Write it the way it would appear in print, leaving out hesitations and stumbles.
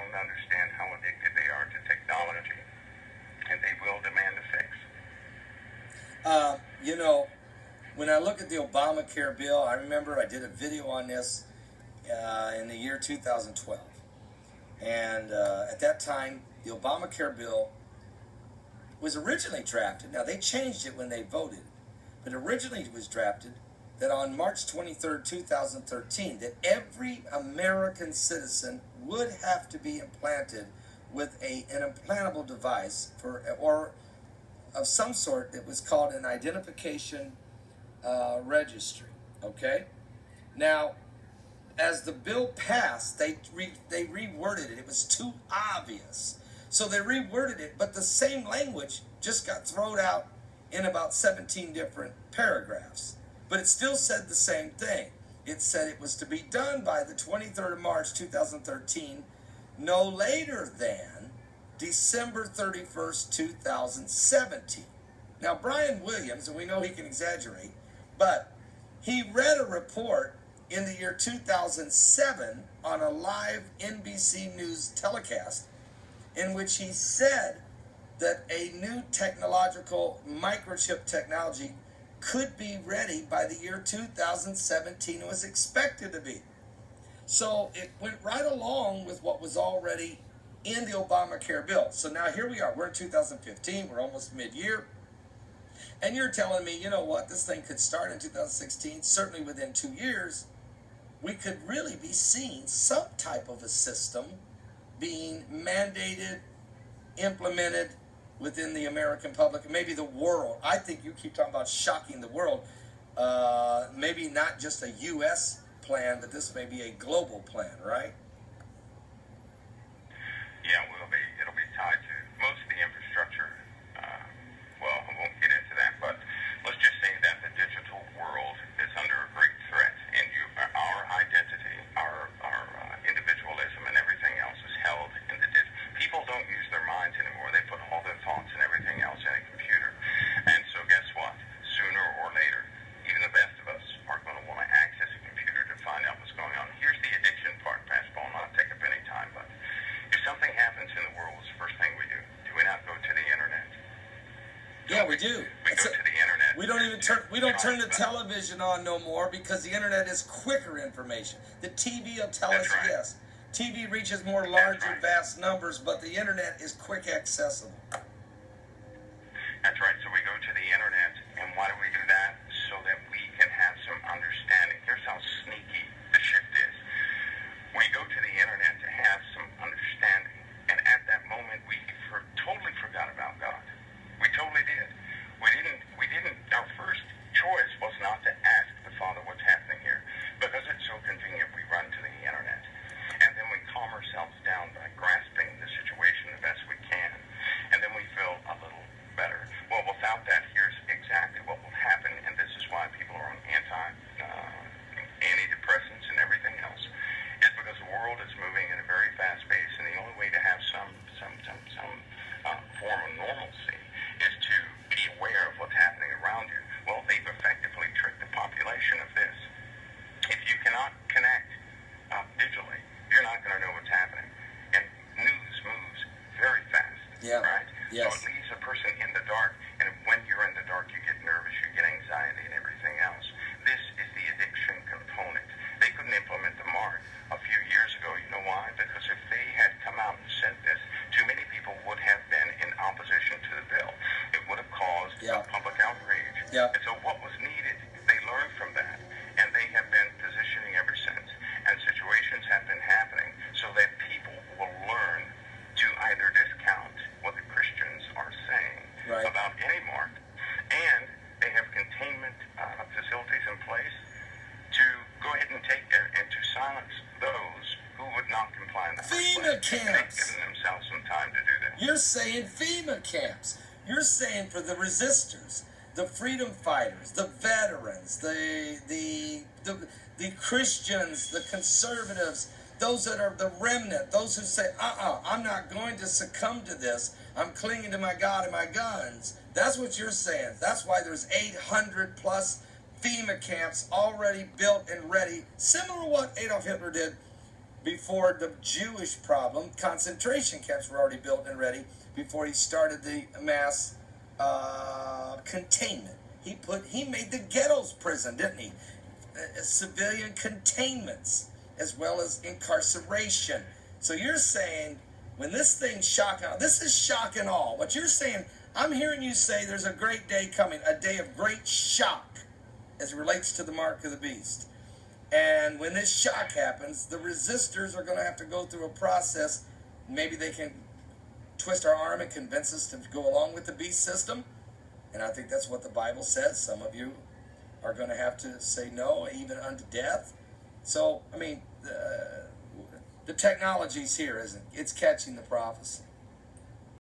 don't understand how addicted they are to technology, and they will demand a fix. You know, when I look at the Obamacare bill, I remember I did a video on this in the year 2012. And at that time, the Obamacare bill was originally drafted. Now, they changed it when they voted. But originally it was drafted that on March 23rd, 2013, that every American citizen would have to be implanted with an implantable device or of some sort that was called an identification registry. Okay? Now, as the bill passed, they reworded it. It was too obvious. So they reworded it, but the same language just got thrown out in about 17 different paragraphs. But it still said the same thing. It said it was to be done by the 23rd of March, 2013, no later than December 31st, 2017. Now, Brian Williams, and we know he can exaggerate, but he read a report in the year 2007 on a live NBC News telecast in which he said that a new technological microchip technology could be ready by the year 2017. It was expected to be. So it went right along with what was already in the Obamacare bill. So now here we are. We're in 2015. We're almost mid-year. And you're telling me, you know what, this thing could start in 2016, certainly within 2 years. We could really be seeing some type of a system being mandated, implemented within the American public, maybe the world. I think you keep talking about shocking the world. Maybe not just a U.S. plan, but this may be a global plan, right? Yeah, it'll be tied to most of the infrastructure. Well, I won't get into that, but let's just say that the digital world is under a great threat, and our identity, our individualism, and everything else is held in the digital. People don't use their minds anymore. They put all their thoughts and everything else in a computer. And so guess what? Sooner or later, even the best of us are going to want to access a computer to find out what's going on. Here's the addiction part, Pastor Paul, not take up any time, but if something happens in the world, what's the first thing we do? Do we not go to the internet? Yeah, we do. We go to the internet. We don't turn the television on no more because the internet is quicker information. The TV will tell us yes. TV reaches more large and vast numbers, but the internet is quick accessible. That's right. So we go to the internet, and why do we do that? So that we can have some understanding. Here's how sneaky the shift is. We go to the internet to have some understanding, and at that moment we totally forgot about God. We totally did. We didn't. Our first choice was not to ask the Father what's happening here, because it's so convenient. We run to the internet, and then we calm ourselves down by grasping the situation the best we can, and then we feel a little better. Well, without that, here's exactly what will happen, and this is why people are on antidepressants and everything else, is because the world is moving at a very fast pace, and the only way to have some form of normalcy is to be aware of what's happening around you. Well, they've effectively tricked the population of this. If you cannot connect digitally, you're not going to know what's happening. And news moves very fast, right? Yes. So it leaves a person in the dark, and when you're in the dark, you get nervous, you get anxiety and everything else. This is the addiction component. They couldn't implement the mark a few years ago. You know why? Because if they had come out and said this, too many people would have been in opposition to the bill. It would have caused a public outrage. And so what was needed, they learned from that, and they have been positioning ever since. And situations have been happening so that people will learn to either discount what the Christians are saying about any mark, and they have containment facilities in place to go ahead and take and to silence those who would not comply in the FEMA camps. They've given themselves some time to do that. You're saying FEMA camps. You're saying for the resistors, the freedom fighters, the veterans, the Christians, the conservatives, those that are the remnant, those who say, I'm not going to succumb to this. I'm clinging to my God and my guns. That's what you're saying. That's why there's 800 plus FEMA camps already built and ready, similar to what Adolf Hitler did before the Jewish problem. Concentration camps were already built and ready before he started the mass containment. He made the ghettos prison, didn't he? Civilian containments as well as incarceration. So you're saying when this thing's shocking, this is shock and awe. What you're saying, I'm hearing you say there's a great day coming, a day of great shock as it relates to the mark of the beast. And when this shock happens, the resistors are going to have to go through a process. Maybe they can twist our arm and convince us to go along with the beast system. And I think that's what the Bible says. Some of you are going to have to say no, even unto death. So, I mean, the technology's here, isn't it? It's catching the prophecy.